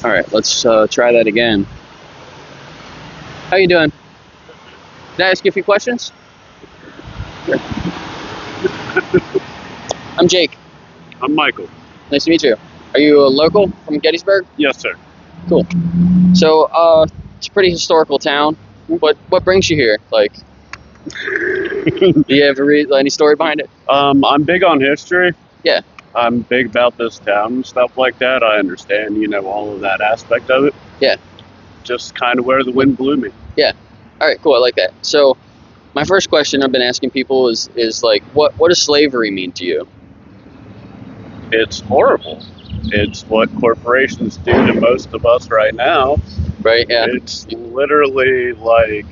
All right, let's try that again. How you doing? Can I ask you a few questions? Sure. I'm Jake. I'm Michael. Nice to meet you. Are you a local from Gettysburg? Yes, sir. Cool. So, it's a pretty historical town. What brings you here? Like, do you ever read any story behind it? I'm big on history. Yeah. I'm big about this town and stuff like that. I understand, all of that aspect of it. Yeah. Just kind of where the wind blew me. Yeah. All right, cool. I like that. So, my first question I've been asking people is like, what does slavery mean to you? It's horrible. It's what corporations do to most of us right now. Right. Yeah. It's literally like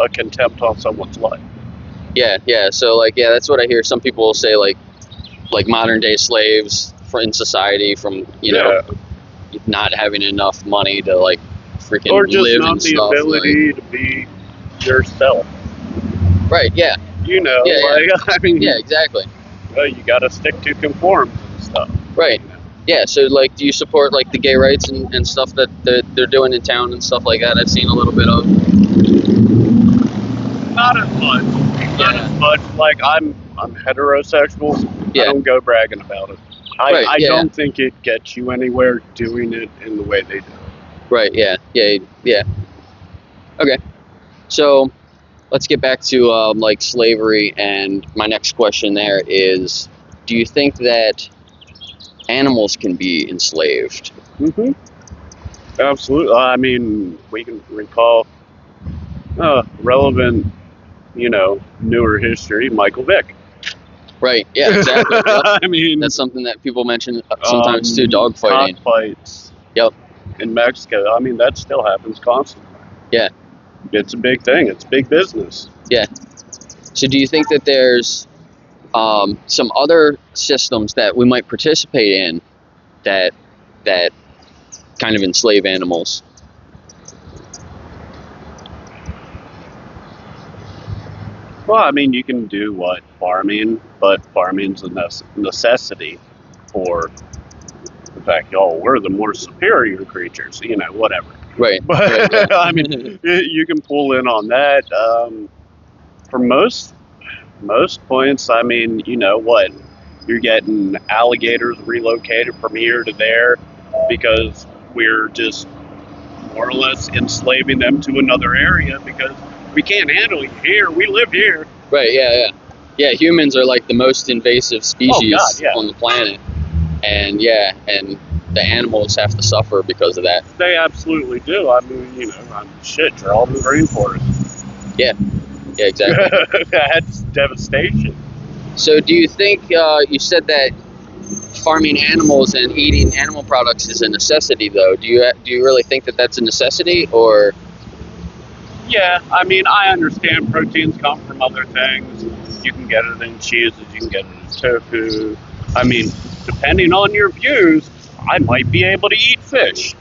a contempt on someone's life. Yeah. Yeah. So, like, yeah, that's what I hear. Some people will say, like modern day slaves in society from not having enough money to like freaking or just live not and the stuff. ability to be yourself. Right. Yeah. I mean, yeah, exactly. You got to stick to conforms and stuff. Right. Yeah. So, like, do you support like the gay rights and stuff that they're doing in town and stuff like that? I've seen a little bit of. Not as much. Not as much. Like I'm heterosexual. Yeah. I don't go bragging about it. I yeah. don't think it gets you anywhere doing it in the way they do. Right. Yeah. Yeah. Yeah. Okay. So, let's get back to like slavery, and my next question there is, do you think that animals can be enslaved? Mm-hmm. Absolutely. I mean, we can recall relevant, newer history, Michael Vick. Right. Yeah. Exactly. Yep. I mean, that's something that people mention sometimes too. Dog fighting. Cockfights. Yep. In Mexico, I mean, that still happens constantly. Yeah. It's a big thing. It's big business. Yeah. So, do you think that there's some other systems that we might participate in that kind of enslave animals? Well, I mean, you can do farming, but farming's a necessity for the fact, we're the more superior creatures, whatever. Right. But right, yeah. I mean, you can pull in on that. For most points, I mean, you're getting alligators relocated from here to there because we're just more or less enslaving them to another area because we can't handle you here. We live here. Right. Yeah. Yeah. Yeah. Humans are like the most invasive species on the planet, and the animals have to suffer because of that. They absolutely do. I mean, shit, you're all in the rainforest. Yeah. Yeah. Exactly. That's devastation. So, do you think you said that farming animals and eating animal products is a necessity, though? Do you really think that that's a necessity, or? Yeah, I mean, I understand proteins come from other things. You can get it in cheeses, you can get it in tofu. I mean, depending on your views, I might be able to eat fish.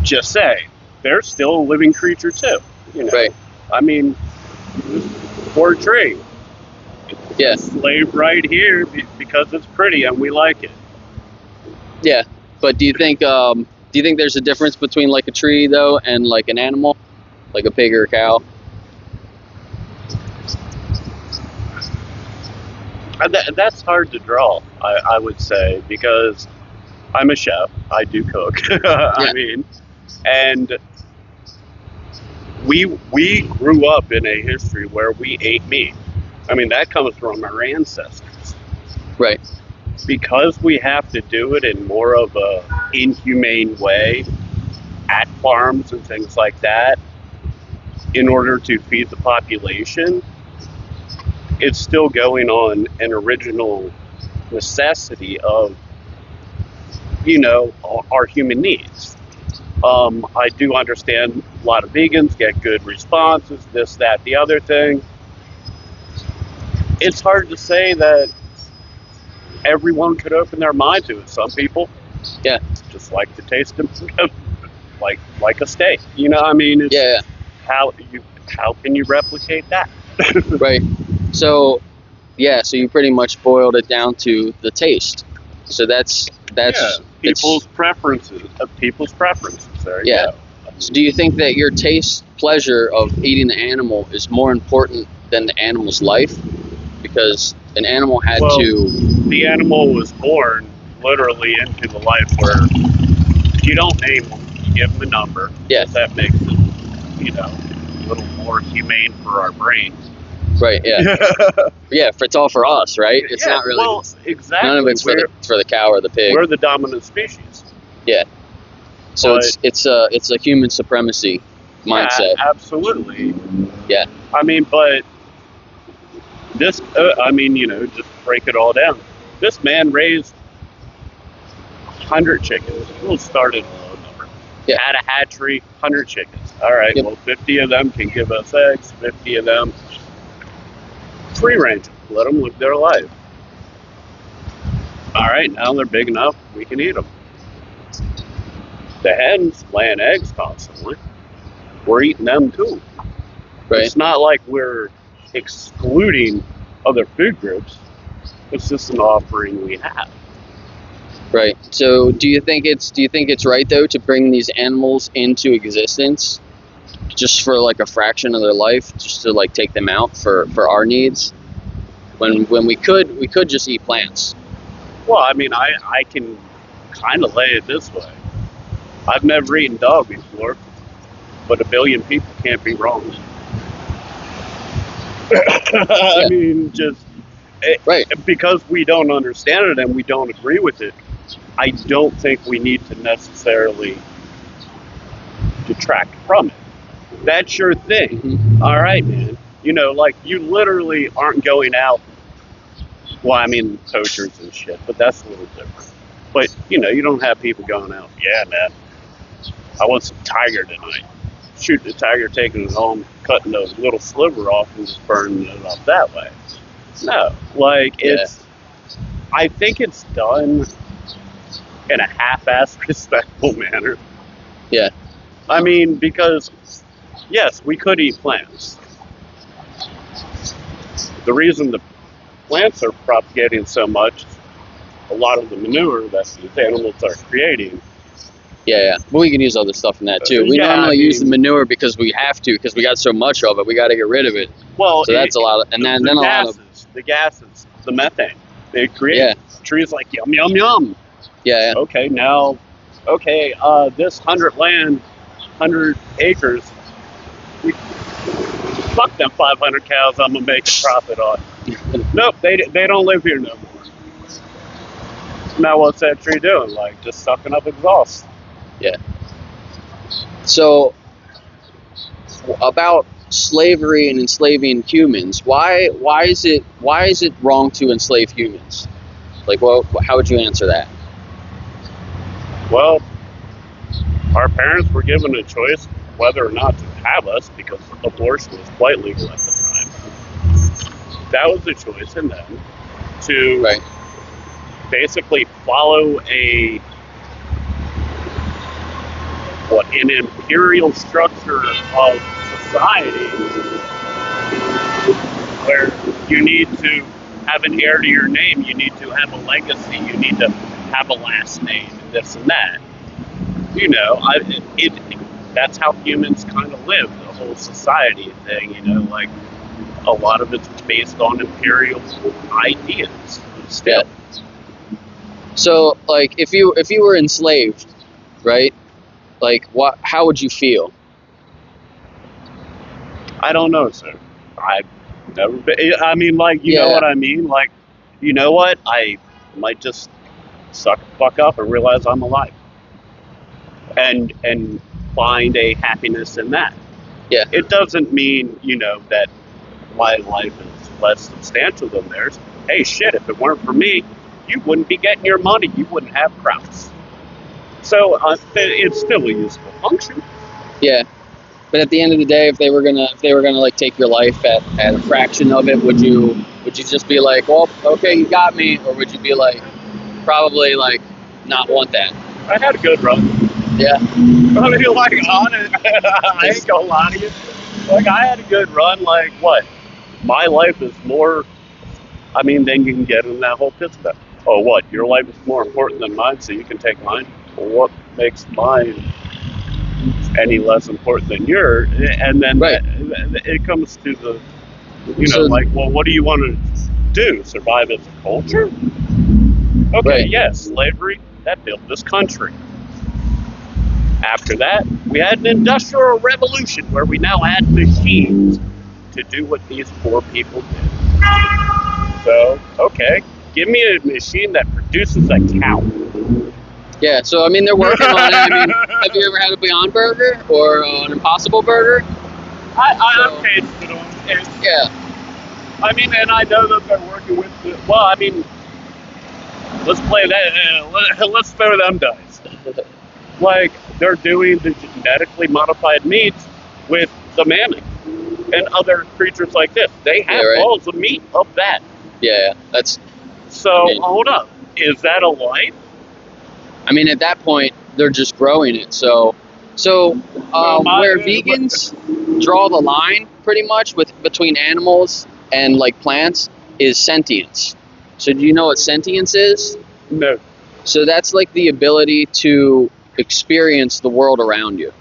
Just say, they're still a living creature too. Right. I mean, poor tree. Yeah. Slave right here because it's pretty and we like it. Yeah, but do you think there's a difference between like a tree though and like an animal? Like a pig or a cow? That's hard to draw, I would say, because I'm a chef. I do cook. I mean, and we grew up in a history where we ate meat. I mean, that comes from our ancestors. Right. Because we have to do it in more of a inhumane way at farms and things like that, in order to feed the population, it's still going on an original necessity of, our human needs. I do understand a lot of vegans get good responses, this, that, the other thing. It's hard to say that everyone could open their mind to it. Some people, just like to taste them, like a steak. I mean, it's, how can you replicate that? Right. So you pretty much boiled it down to the taste. So that's people's preferences. People's preferences. There you Yeah. go. So do you think that your taste pleasure of eating the animal is more important than the animal's life? Because an animal had Well, to. the animal was born literally into the life where you don't name them, you give them a number. Yeah. That makes it, a little more humane for our brains. Right. Yeah. Yeah. It's all for us, right? It's not really. Well, exactly. None of it's for the cow or the pig. We're the dominant species. Yeah. So But, it's a human supremacy mindset. Yeah, absolutely. Yeah. I mean, but this, just break it all down. This man raised 100 chickens. We'll start at a low number. Yeah. Had a hatchery, 100 chickens. All right, Yep. well, 50 of them can give us eggs, 50 of them free range. Let them live their life. All right, now they're big enough, we can eat them. The hens laying eggs constantly. We're eating them too. Right. It's not like we're excluding other food groups. It's just an offering we have. Right. So do you think it's right though to bring these animals into existence just for like a fraction of their life, just to like take them out for our needs? When we could just eat plants. Well, I mean, I can kind of lay it this way. I've never eaten dog before, but a billion people can't be wrong. I mean, Right. because we don't understand it and we don't agree with it, I don't think we need to necessarily detract from it. That's your thing. Mm-hmm. All right, man. Like you literally aren't going out. Well, I mean, poachers and shit, but that's a little different. But, you don't have people going out, yeah, man, I want some tiger tonight. Shooting the tiger, taking it home, cutting a little sliver off and just burning it up that way. No, I think it's done in a half-assed, respectful manner. Yeah. I mean, because, yes, we could eat plants. The reason the plants are propagating so much, a lot of the manure that these animals are creating. Yeah. But we can use other stuff in that too. We normally use the manure because we have to, because we got so much of it. We got to get rid of it. Well, so that's a lot. And then a lot of the gases, the methane they create. Trees like yum yum yum. Yeah. Okay, now, this 100 acres. Fuck them 500 cows. I'm gonna make a profit on. Nope, they don't live here no more. Now what's that tree doing? Like just sucking up exhaust. Yeah. So about slavery and enslaving humans, why is it wrong to enslave humans? Like, well, how would you answer that? Well, our parents were given a choice whether or not to have us because abortion was quite legal at the time. That was the choice in them to basically follow an imperial structure of society where you need to have an heir to your name, you need to have a legacy, you need to have a last name, and this and that. That's how humans kind of live, the whole society thing, like a lot of it's based on imperial ideas still. Yeah. So, like, if you were enslaved, right? Like, how would you feel? I don't know, sir. I've never been. I mean, like, you know what I mean? Like, you know what? I might just suck the fuck up and realize I'm alive. And find a happiness in that. Yeah. It doesn't mean, that my life is less substantial than theirs. Hey, shit, if it weren't for me, you wouldn't be getting your money. You wouldn't have crops. So it's still a useful function. Yeah. But at the end of the day, if they were gonna like take your life at a fraction of it, would you just be like, well, okay, you got me, or would you be like, probably like not want that? I had a good run. Yeah. I mean, like, I ain't gonna lie to you. Like, I had a good run. Like, what? My life is more, than you can get in that whole pit Oh, what? Your life is more important than mine, so you can take mine? Well, what makes mine any less important than yours? And then Right. it comes to the, So like, well, what do you want to do? Survive as a culture? Okay, right. yes, slavery, that built this country. After that, we had an industrial revolution where we now had machines to do what these poor people did. So, okay, give me a machine that produces a cow. Yeah. So I mean, they're working on it. I mean, have you ever had a Beyond Burger or an Impossible Burger? I've tasted them. And, Yeah. I mean, and I know that they're working with well, I mean, let's play that, let's throw them dice. Like, they're doing the genetically modified meats with the mammoth and other creatures like this. They have balls of meat of that. Yeah. That's. So, I mean, hold up. Is that a life? I mean, at that point, they're just growing it. So where vegans draw the line, pretty much, between animals and like plants, is sentience. So do you know what sentience is? No. So that's like the ability to experience the world around you.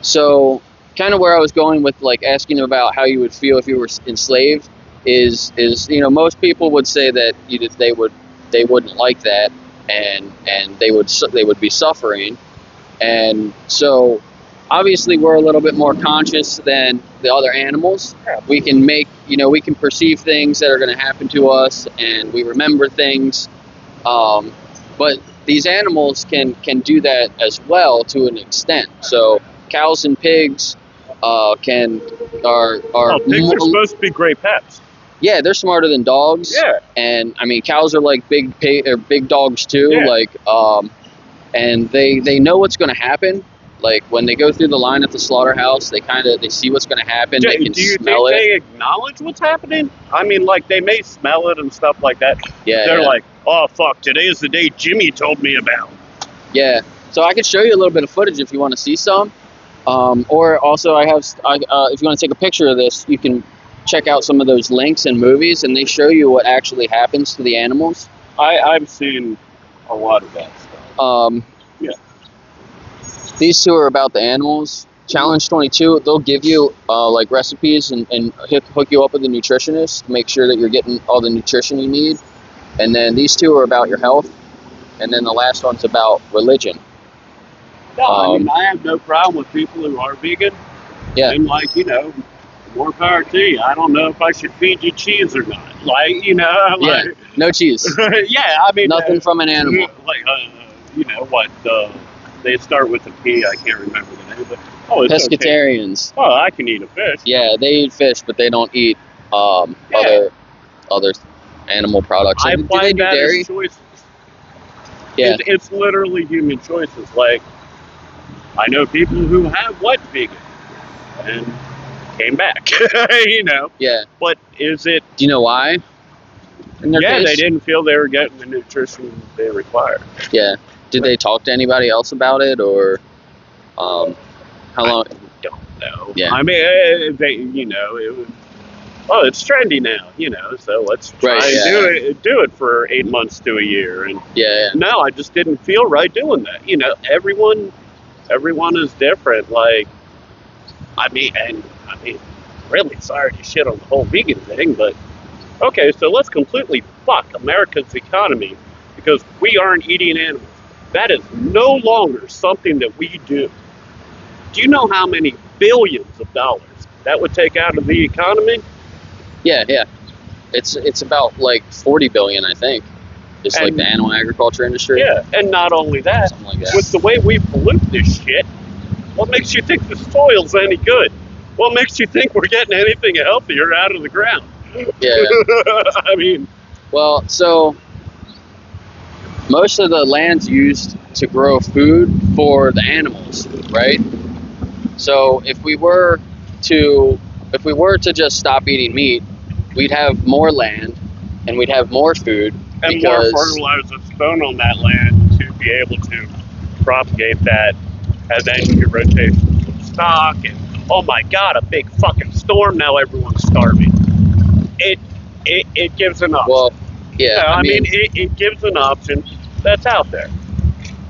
So kind of where I was going with like asking about how you would feel if you were enslaved is most people would say that they wouldn't like that, and they would be suffering. And so obviously we're a little bit more conscious than the other animals. We can we can perceive things that are going to happen to us, and we remember things. But these animals can do that as well to an extent. So cows and pigs are pigs are supposed to be great pets. Yeah, they're smarter than dogs. Yeah. And I mean, cows are like big dogs too. Yeah. Like, and they know what's going to happen. Like when they go through the line at the slaughterhouse, they see what's going to happen. They can do you smell think it. they acknowledge what's happening? I mean, like, they may smell it and stuff like that. Yeah. They're like, oh fuck, today is the day Jimmy told me about. Yeah. So I could show you a little bit of footage if you want to see some. Or also if you want to take a picture of this, you can check out some of those links and movies, and they show you what actually happens to the animals. I've seen a lot of that stuff. Yeah. These two are about the animals. Challenge 22, they'll give you like recipes and hook you up with a nutritionist to make sure that you're getting all the nutrition you need. And then these two are about your health. And then the last one's about religion. No, I mean, I have no problem with people who are vegan. Yeah. And, like, more power to you. I don't know if I should feed you cheese or not. Like, yeah, no cheese. Yeah, I mean, nothing from an animal. Like, they start with a P. I can't remember the name, but it's pescatarians. Okay. Oh, I can eat a fish. Yeah, they eat fish, but they don't eat other animal products. I find that dairy? as choices. Yeah, it's literally human choices. Like, I know people who went vegan and came back. Yeah. But is it? Do you know why? In their case? They didn't feel they were getting the nutrition they required. Yeah. Did they talk to anybody else about it, or how long? I don't know. Yeah. I mean, it was. Oh, it's trendy now, so let's try and do it for 8 months to a year. And no, I just didn't feel right doing that. Everyone is different. Like, I mean, really sorry to shit on the whole vegan thing, but okay, so let's completely fuck America's economy because we aren't eating animals. That is no longer something that we do. Do you know how many billions of dollars that would take out of the economy? Yeah. It's about like 40 billion, I think. Just like the animal agriculture industry. Yeah, and not only that, like that, with the way we pollute this shit, what makes you think the soil's any good? What makes you think we're getting anything healthier out of the ground? Yeah. I mean, well, so most of the land's used to grow food for the animals, right? So if we were to just stop eating meat, we'd have more land and we'd have more food and more fertilizer thrown on that land to be able to propagate that, and then you could rotate stock. And oh my god, a big fucking storm! Now everyone's starving. It gives enough. Well, Yeah, I mean, it gives an option that's out there.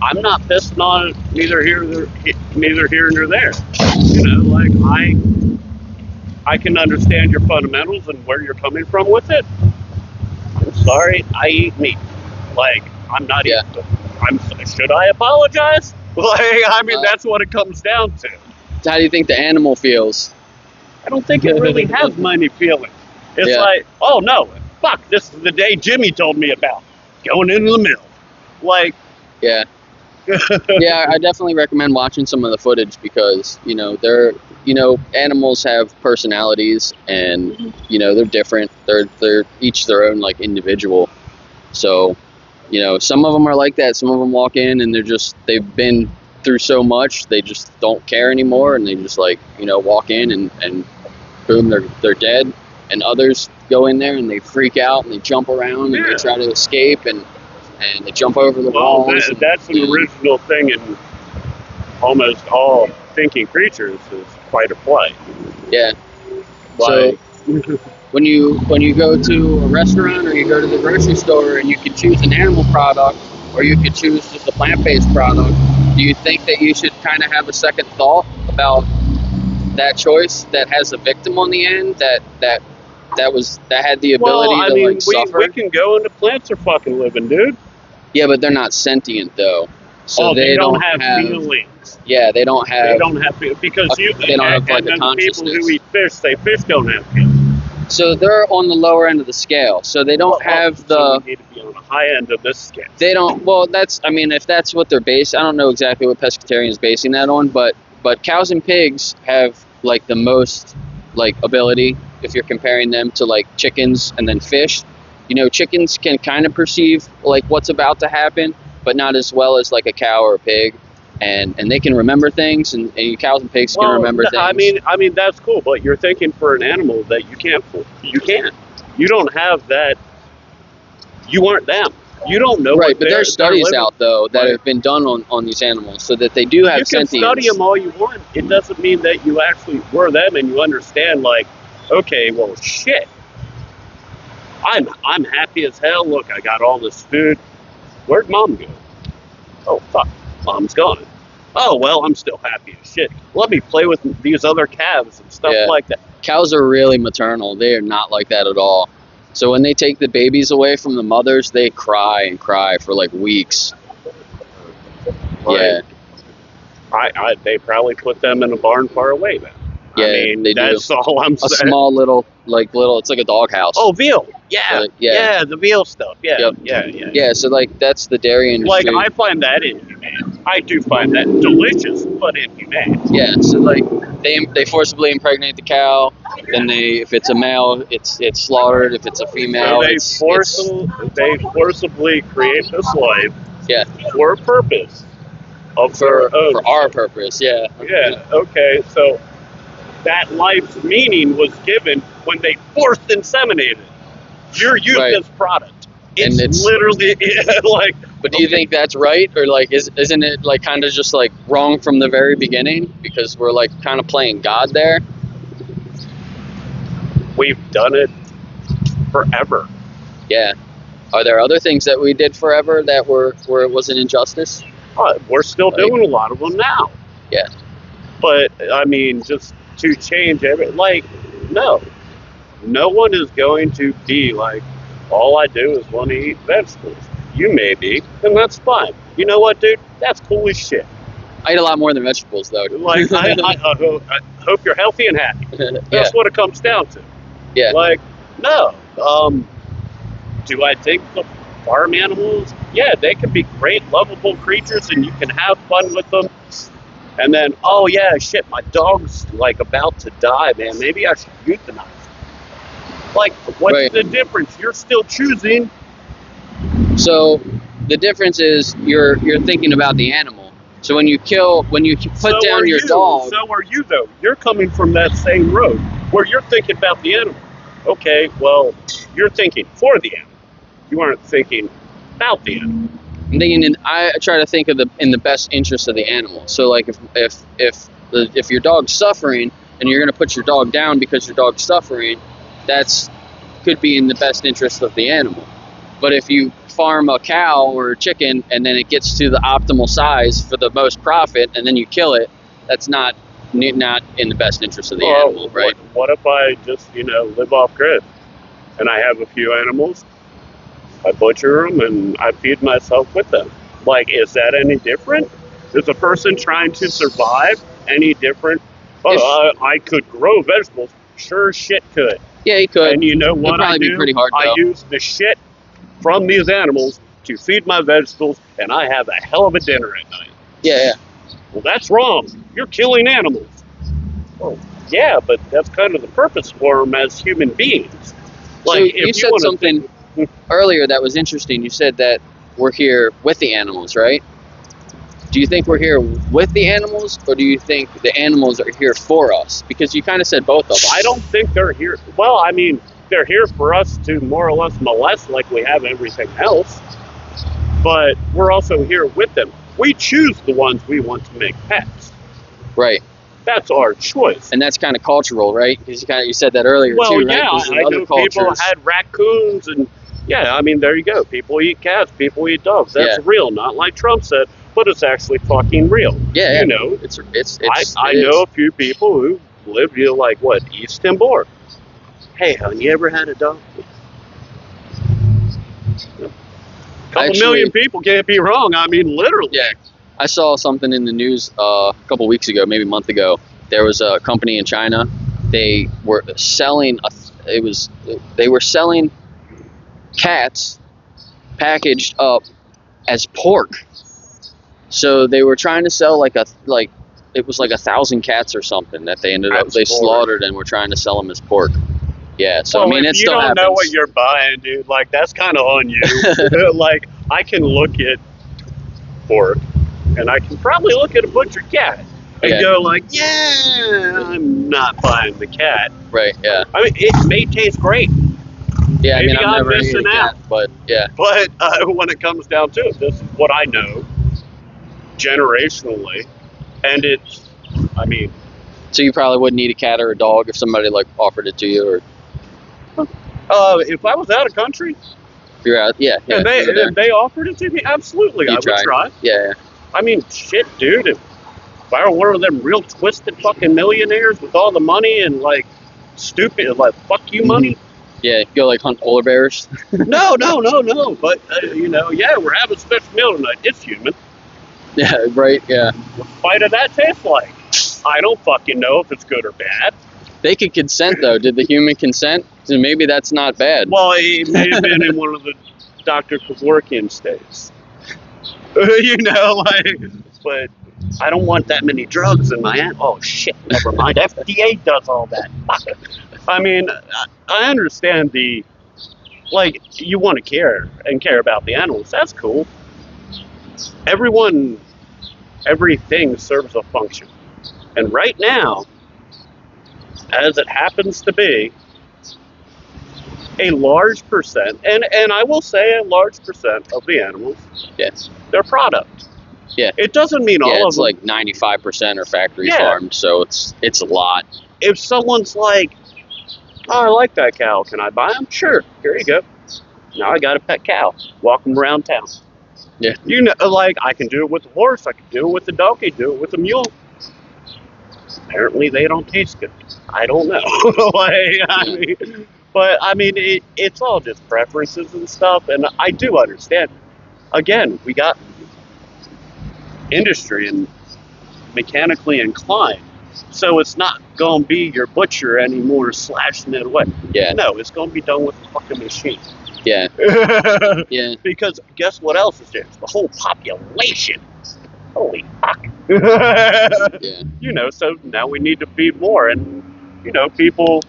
I'm not pissing on it neither here nor there. You know, like I can understand your fundamentals and where you're coming from with it. I'm sorry, I eat meat. Like I'm not yeah. eating. Should I apologize? Like I mean, Uh, that's what it comes down to. How do you think the animal feels? I don't think it really has many feelings. It's Yeah. like, oh no, fuck, this is the day Jimmy told me about going into the mill. Like, Yeah. Yeah, I definitely recommend watching some of the footage because, animals have personalities and, they're different. They're each their own like individual. So, some of them are like that. Some of them walk in and they've been through so much, they just don't care anymore and they just walk in and boom, they're dead. And others go in there and they freak out and they jump around and they try to escape and they jump over the walls. That's an original thing in almost all thinking creatures is fight or flight. Yeah. Like, So when you go to a restaurant or you go to the grocery store and you could choose an animal product or you could choose just a plant-based product, do you think that you should kind of have a second thought about that choice that has a victim on the end that had the ability to suffer? we can go into plants are fucking living, dude. Yeah, but they're not sentient though. So they don't have feelings. Yeah, they don't have. They don't have because they don't have like a consciousness. People who eat fish say fish don't have feelings. So they're on the lower end of the scale. So they don't have the. So we need to be on the high end of this scale. They don't. Well, if that's what they're based, I don't know exactly what pescatarian is basing that on, but cows and pigs have like the most like ability if you're comparing them to like chickens and then fish. Chickens can kind of perceive like what's about to happen, but not as well as like a cow or a pig. And they can remember things, and cows and pigs can remember things. I mean that's cool, but you're thinking for an animal that you can't. You don't have that. You aren't them. You don't know. Right, but there's studies out though that have been done on these animals, so that they do have sentience. You can study them all you want. It doesn't mean that you actually were them and you understand. Like, okay, well, shit. I'm happy as hell. Look, I got all this food. Where'd mom go? Oh fuck, mom's gone. Oh well, I'm still happy as shit. Let me play with these other calves and stuff like that. Cows are really maternal. They are not like that at all. So when they take the babies away from the mothers, they cry and cry for like weeks. Like, yeah. They probably put them in a barn far away then. Yeah, I mean, they that's do. all I'm saying. A small little, it's like a doghouse. Oh, veal. Yeah. Yeah, the veal stuff. Yeah. Yep. Yeah, so like that's the dairy industry. Like I find that inhumane. I do find that delicious, but inhumane. Yeah, so like they forcibly impregnate the cow, then if it's a male, it's slaughtered. If it's a female, so they forcibly create this life. Yeah. For a purpose. For our purpose, yeah. Yeah. Okay, so that life's meaning was given when they forced inseminated. You're used as product. It's literally like. But do you think that's right, or like isn't it like kind of just like wrong from the very beginning because we're like kind of playing God there? We've done it forever. Yeah. Are there other things that we did forever that where it was an injustice? We're still doing a lot of them now. Yeah. But I mean, just to change no one is going to be like, all I do is want to eat vegetables. You may be, and that's fine. You know what, dude? That's cool as shit. I eat a lot more than vegetables, though. Like, I hope you're healthy and happy. That's what it comes down to. Yeah. Like, no. Do I think the farm animals? Yeah, they can be great, lovable creatures, and you can have fun with them. And then, oh yeah, shit, my dog's like about to die, man. Maybe I should euthanize. Like, what's the difference? You're still choosing. So the difference is you're thinking about the animal. So when you put down your dog. So are you though? You're coming from that same road where you're thinking about the animal. Okay, well, you're thinking for the animal. You aren't thinking about the animal. I'm thinking, I try to think in the best interest of the animal. So like if your dog's suffering and you're gonna put your dog down because your dog's suffering, could be in the best interest of the animal. But if you farm a cow or a chicken and then it gets to the optimal size for the most profit and then you kill it, that's not in the best interest of the animal, right? What if I just, live off grid and I have a few animals, I butcher them and I feed myself with them? Like, is that any different? Is a person trying to survive any different? I could grow vegetables. Sure shit could. Yeah, you could. And you know what I do? Be pretty hard, I though. use the shit from these animals to feed my vegetables, and I have a hell of a dinner at night. Yeah. Well, that's wrong. You're killing animals. Oh, yeah, but that's kind of the purpose for them as human beings. Like, so you said something earlier that was interesting. You said that we're here with the animals, right? Do you think we're here with the animals, or do you think the animals are here for us? Because you kind of said both of them. I don't think they're here. Well, I mean, they're here for us to more or less molest like we have everything else. But we're also here with them. We choose the ones we want to make pets. Right. That's our choice. And that's kind of cultural, right? Because you said that earlier, well, too, right? Yeah, I know people had raccoons and, yeah, I mean, there you go. People eat cats, people eat dogs. That's real, not like Trump said, but it's actually fucking real. Yeah, you know, I know a few people who live, East Timor. Hey, hon, you ever had a dog? A couple million people, can't be wrong. I mean, literally. Yeah. I saw something in the news a couple weeks ago, maybe a month ago. There was a company in China. They were selling cats packaged up as pork. So they were trying to sell it was 1,000 cats or something that they slaughtered and were trying to sell them as pork. Yeah, so well, I mean, it still happens. You don't know what you're buying, dude. Like, that's kind of on you. Like, I can look at pork, and I can probably look at a butchered cat and go like, yeah, I'm not buying the cat. Right, yeah. I mean, it may taste great. Yeah, Maybe I'm never missing out. But, yeah. But when it comes down to it, this is what I know generationally, and it's, I mean... So you probably wouldn't eat a cat or a dog if somebody, offered it to you, or... If I was out of country, you're out, and they offered it to me, absolutely, I would try. Yeah. I mean, shit, dude. If I were one of them real twisted fucking millionaires with all the money and stupid, fuck you money. Yeah, go hunt polar bears. No. But we're having a special meal tonight. It's human. Yeah, right. Yeah. What the fight of that taste like? I don't fucking know if it's good or bad. They could consent, though. Did the human consent? So maybe that's not bad. Well, he may have been in one of the Dr. Kevorkian states. But I don't want that many drugs in my hand. Oh, shit, never mind. FDA does all that. I mean, I understand you want to care about the animals. That's cool. Everything serves a function. And right now, as it happens to be, a large percent, and I will say a large percent of the animals, they're product. Yeah. It doesn't mean all of them. It's 95% are factory farmed, so it's a lot. If someone's like, oh, I like that cow, can I buy them? Sure, here you go. Now I got a pet cow. Walk them around town. Yeah. I can do it with a horse, I can do it with a donkey, do it with a mule. Apparently they don't taste good. I don't know. It's all just preferences and stuff, and I do understand. Again, we got industry and mechanically inclined, so it's not going to be your butcher anymore slashing it away. Yeah. No, it's going to be done with a fucking machine. Yeah. Yeah. Because guess what else is there? The whole population. Holy fuck. Yeah. So now we need to feed more, and people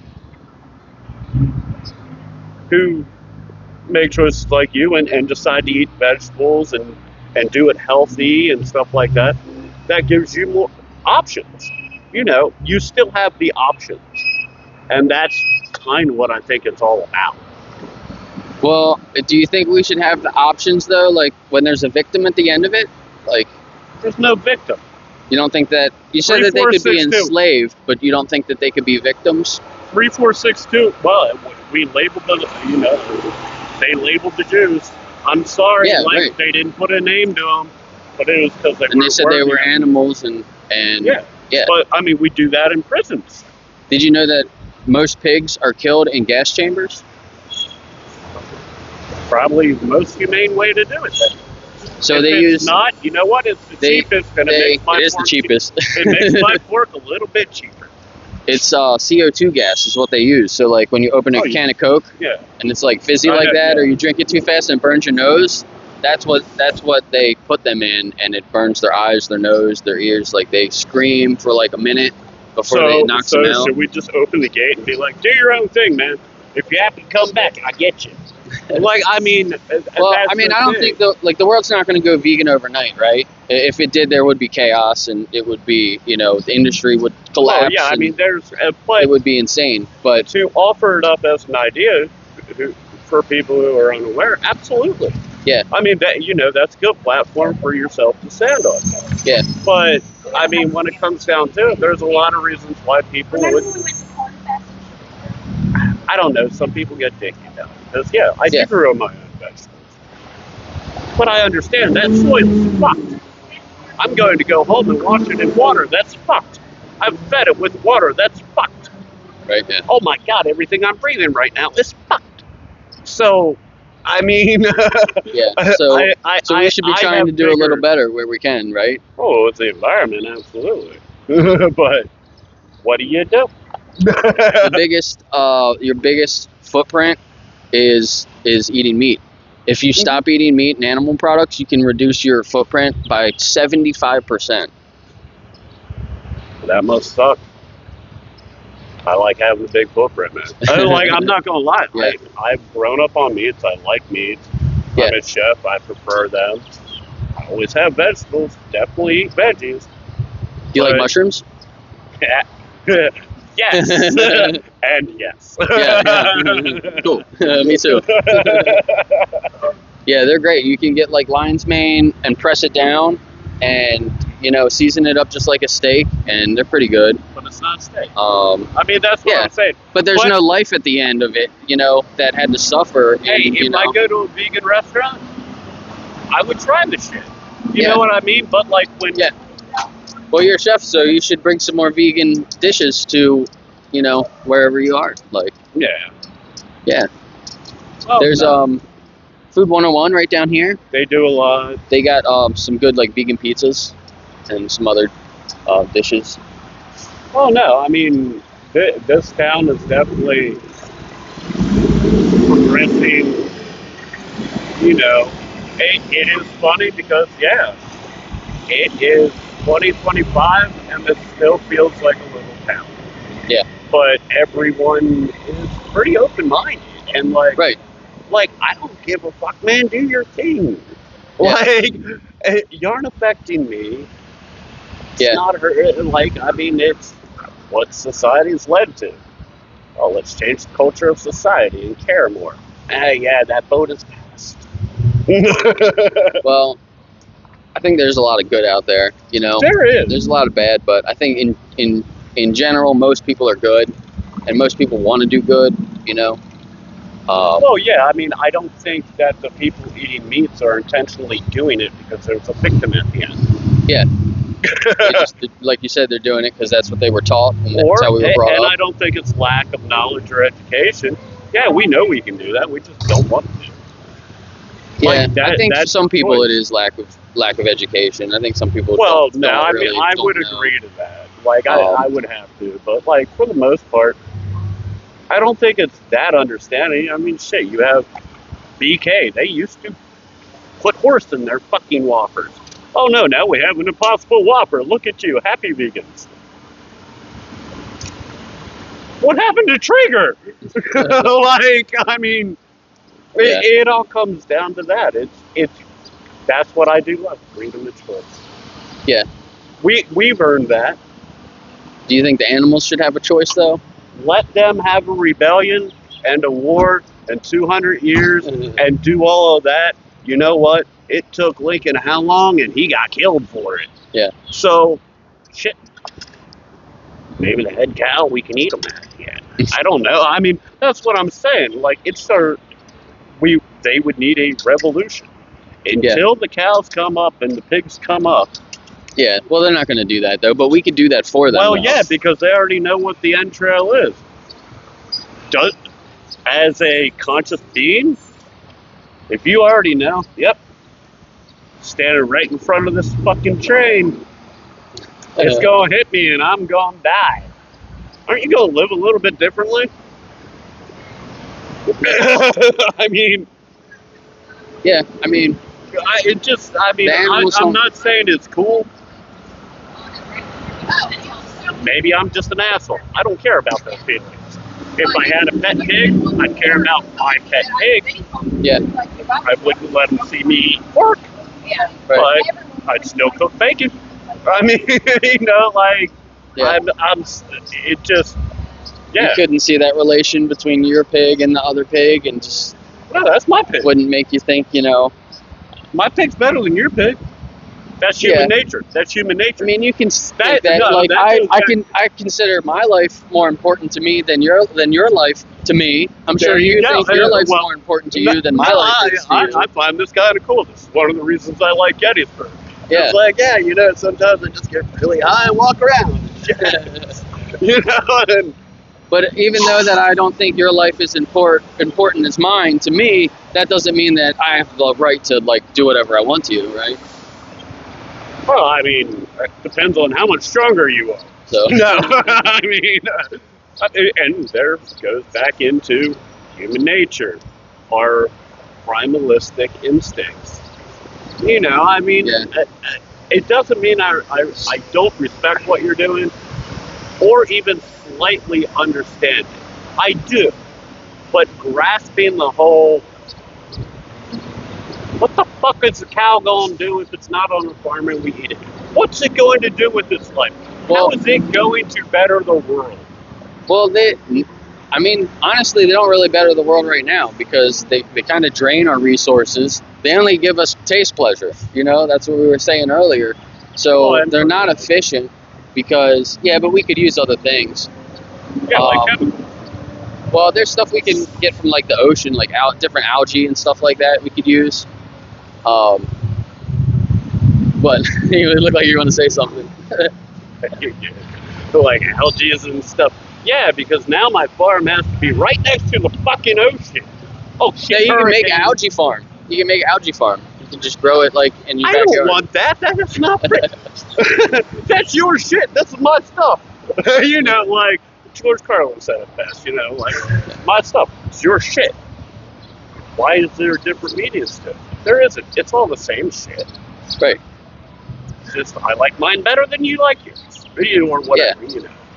who make choices like you and decide to eat vegetables and do it healthy and stuff like that, that gives you more options. You still have the options, and that's kind of what I think it's all about. Well, do you think we should have the options, though, when there's a victim at the end of it? There's no victim. You don't think that... You said that they could be enslaved, but you don't think that they could be victims? 3462, well, we labeled them, they labeled the Jews. I'm sorry, Yeah, like right. they didn't put a name to them, but it was because they And they said they were animals, and yeah. yeah. But I mean, we do that in prisons. Did you know that most pigs are killed in gas chambers? Probably the most humane way to do it. Then. So if they it's use not, you know what? It's the cheapest, and it makes my it is the pork cheapest. It makes my pork a little bit cheaper. It's CO2 gas is what they use. So like when you open a can of Coke, Yeah. and it's like fizzy like that, or you drink it too fast and it burns your nose. That's what they put them in, and it burns their eyes, their nose, their ears. Like they scream for like a minute before it knocks them out. So should we just open the gate and be like, do your own thing, man? If you have to come back, I get you. Like, I mean, well, I mean, I don't think the world's not going to go vegan overnight, right? If it did, there would be chaos, and it would be, the industry would collapse. Oh yeah, I mean, it would be insane. But to offer it up as an idea for people who are unaware, absolutely. Yeah. I mean, that's a good platform for yourself to stand on. Yeah. But I mean, when it comes down to it, there's a lot of reasons why people would. I don't know. Some people get dicky about it because I do grow my own vegetables, but I understand that soil is fucked. I'm going to go home and wash it in water. That's fucked. I've fed it with water. That's fucked. Right. Yeah. Oh my God! Everything I'm breathing right now is fucked. So, I mean, yeah. So we should be trying to do a little better where we can, right? Oh, it's the environment, absolutely. But what do you do? Your biggest footprint is eating meat. If you stop eating meat and animal products, you can reduce your footprint by 75%. That must suck. I like having a big footprint, man. I'm not gonna lie. Yeah. I've grown up on meats. I like meats. Yeah. I'm a chef. I prefer them. I always have vegetables. Definitely eat veggies. Do you like mushrooms? Yes. And yes. Yeah. Cool. Me too. Yeah, they're great. You can get like lion's mane and press it down, and season it up just like a steak, and they're pretty good. But it's not steak. I mean, that's what I'm saying. But there's no life at the end of it, that had to suffer. Hey, if I go to a vegan restaurant, I would try the shit. You know what I mean? But like when... Yeah. Well, you're a chef, so you should bring some more vegan dishes to, wherever you are. Like. Yeah. Yeah. Well, there's Food 101 right down here. They do a lot. They got some good like vegan pizzas and some other dishes. Oh no, I mean this town is definitely progressing. It is funny because it is 2025 and it still feels like a little town. Yeah. But everyone is pretty open-minded and like. Right. Like, I don't give a fuck, man. Do your thing. Yeah. Like, you aren't affecting me. It's not her. Like, I mean, it's what society's led to. Oh, let's change the culture of society and care more. Yeah, that boat is passed. Well, I think there's a lot of good out there. There is. There's a lot of bad, but I think in general, most people are good, and most people want to do good. Well, yeah, I mean, I don't think that the people eating meats are intentionally doing it because there's a victim at the end. Yeah. Like you said, they're doing it because that's what they were taught, and that's how we were brought up. And I don't think it's lack of knowledge or education. Yeah, we know we can do that. We just don't want to. Yeah, I think for some people it is lack of education. I think some people. Well, no, I mean, I would agree to that. Like, I would have to, but like for the most part. I don't think it's that understanding. I mean, shit, you have BK. They used to put horse in their fucking Whoppers. Oh no, now we have an Impossible Whopper. Look at you, happy vegans. What happened to Traeger? I mean, it all comes down to that. That's what I do love, freedom of choice. Yeah. We've earned that. Do you think the animals should have a choice, though? Let them have a rebellion and a war and 200 years and do all of that. You know what? It took Lincoln how long, and he got killed for it. Yeah. So, shit. Maybe the head cow, we can eat them at the end. I don't know. I mean, that's what I'm saying. Like, it's our... they would need a revolution until the cows come up and the pigs come up. Yeah, well, they're not going to do that, though, but we could do that for them. Well, though. yeah, because they already know what the end trail is. As a conscious being, if you already know, yep, standing right in front of this fucking train, it's going to hit me and I'm going to die. Aren't you going to live a little bit differently? I mean... Yeah, I mean... I'm not saying it's cool. Maybe I'm just an asshole. I don't care about those feelings. If I had a pet pig, I'd care about my pet pig. Yeah. I wouldn't let him see me eat pork. But I'd still cook bacon. I mean, it just, You couldn't see that relation between your pig and the other pig and just... No, that's my pig. Wouldn't make you think, My pig's better than your pig. That's human nature. That's human nature. I mean, you can think that. I consider my life more important to me than your life to me. I'm sure you think your life's more important to you than my life is to you. I find this kind of cool. This is one of the reasons I like Gettysburg. Yeah. It's like, sometimes I just get really high and walk around. But even though that I don't think your life is important as mine, to me, that doesn't mean that I have the right to do whatever I want to, right? Well, I mean, it depends on how much stronger you are. So no, I mean, and there goes back into human nature, our primalistic instincts. I mean, it doesn't mean I don't respect what you're doing, or even slightly understand it. I do, but grasping the whole, what the fuck is the cow going to do if it's not on the farm and we eat it? What's it going to do with its life? How is it going to better the world? Well, honestly, they don't really better the world right now because they kind of drain our resources. They only give us taste pleasure. That's what we were saying earlier. So they're not efficient because, but we could use other things. Yeah, like chemicals. Well, there's stuff we can get from the ocean, different algae and stuff like that we could use. But you look like you want to say something. Like algae and stuff. Yeah, because now my farm has to be right next to the fucking ocean. Oh shit! Yeah, you can make an algae farm. You can make an algae farm. You can just grow it in your backyard. I don't want that. That's not that's your shit. That's my stuff. George Carlin said it best. My stuff. It's your shit. Why is there different medias to it? There isn't. It's all the same shit. Right. It's just I like mine better than you like yours. Or whatever,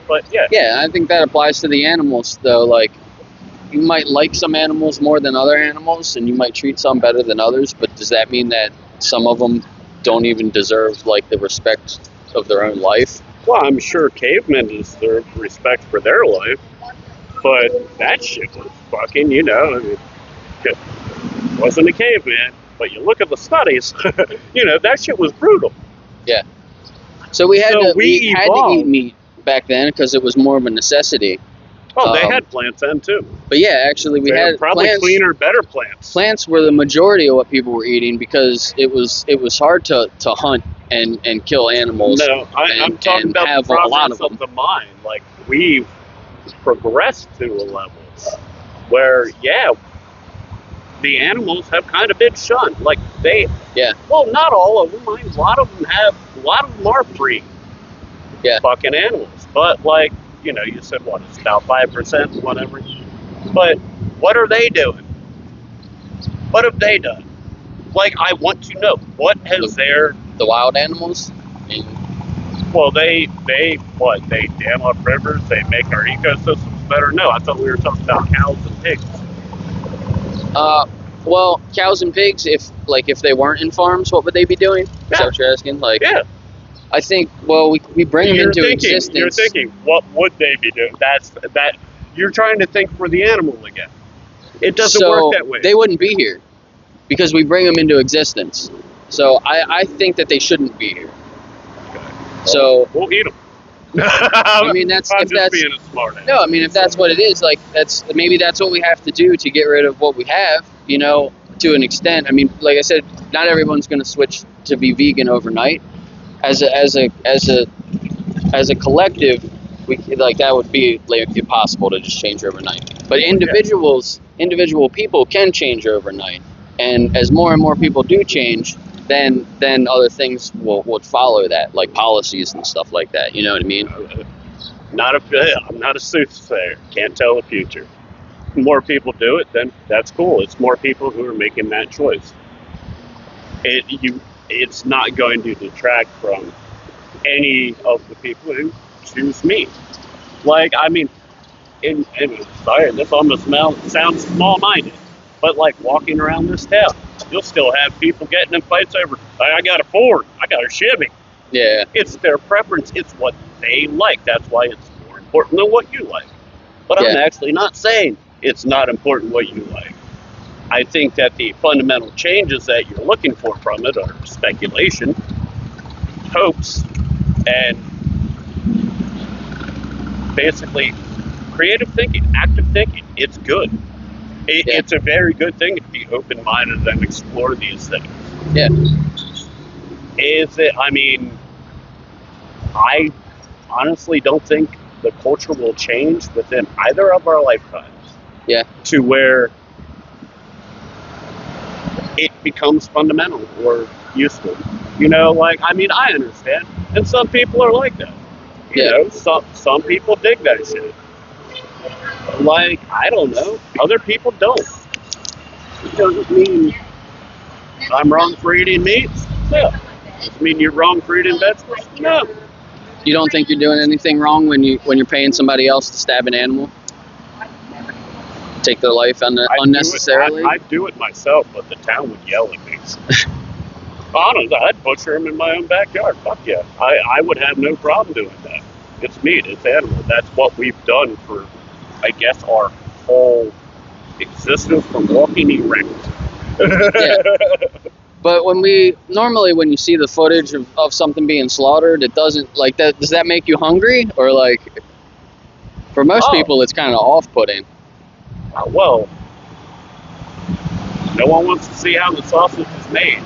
But yeah. Yeah, I think that applies to the animals, though. You might like some animals more than other animals, and you might treat some better than others, but does that mean that some of them don't even deserve, the respect of their own life? Well, I'm sure cavemen deserve respect for their life, but that shit was fucking, it wasn't a caveman, but you look at the studies, that shit was brutal. Yeah. So we had to eat meat back then because it was more of a necessity. Oh, they had plants then too. But yeah, actually we had probably plants, cleaner, better plants. Plants were the majority of what people were eating because it was hard to hunt and kill animals. No, I'm talking about the process of the mind. We've progressed to a level where, the animals have kind of been shunned. Well, not all of them. A lot of them are free. Yeah. Fucking animals. But you said what? It's about 5%, whatever. But what are they doing? What have they done? I want to know. What has the wild animals? Well, they dam up rivers. They make our ecosystems better. No, I thought we were talking about cows and pigs. Well, cows and pigs, if they weren't in farms, what would they be doing? Is that what you're asking? Yeah. I think, we bring them into existence. You're thinking, what would they be doing? You're trying to think for the animal again. It doesn't work that way. They wouldn't be here because we bring them into existence. So I think that they shouldn't be here. Okay. So we'll eat them. Being a smart ass. No, if that's what it is, maybe that's what we have to do to get rid of what we have. you know, to an extent. I mean, like I said, not everyone's going to switch to be vegan overnight. As a collective, we like that would be like impossible to just change overnight. But individual people can change overnight, and as more and more people do change, then other things would follow that, like policies and stuff like that. You know what I mean? I'm not a soothsayer. Can't tell the future. More people do it, then that's cool. It's more people who are making that choice. It's not going to detract from any of the people who choose me. Like, I mean, sorry, this almost sounds small-minded, but like walking around this town, you'll still have people getting in fights over, I got a Ford, I got a Chevy. Yeah. It's their preference. It's what they like. That's why it's more important than what you like. But I'm actually not saying it's not important what you like. I think that the fundamental changes that you're looking for from it are speculation, hopes, and basically creative thinking, active thinking. It's good. It's a very good thing to be open-minded and explore these things. Yeah. Is it? I mean, I honestly don't think the culture will change within either of our lifetimes. Yeah. To where it becomes fundamental or useful. You know, like, I mean, I understand. And some people are like that. You know, some people dig that shit. Like, I don't know. Other people don't. It doesn't mean I'm wrong for eating meat. No. Does it mean you're wrong for eating vegetables? No. You don't think you're doing anything wrong when you're paying somebody else to stab an animal? Take their life unnecessarily? I'd do it myself, but the town would yell at me. Honestly, I'd butcher them in my own backyard. Fuck yeah. I would have no problem doing that. It's meat, it's animal. That's what we've done for, I guess, our whole existence from walking erect. Yeah. But when you see the footage of something being slaughtered, it doesn't, like, that. Does that make you hungry? Or, like, for most people, it's kind of off-putting. Well, no one wants to see how the sausage is made.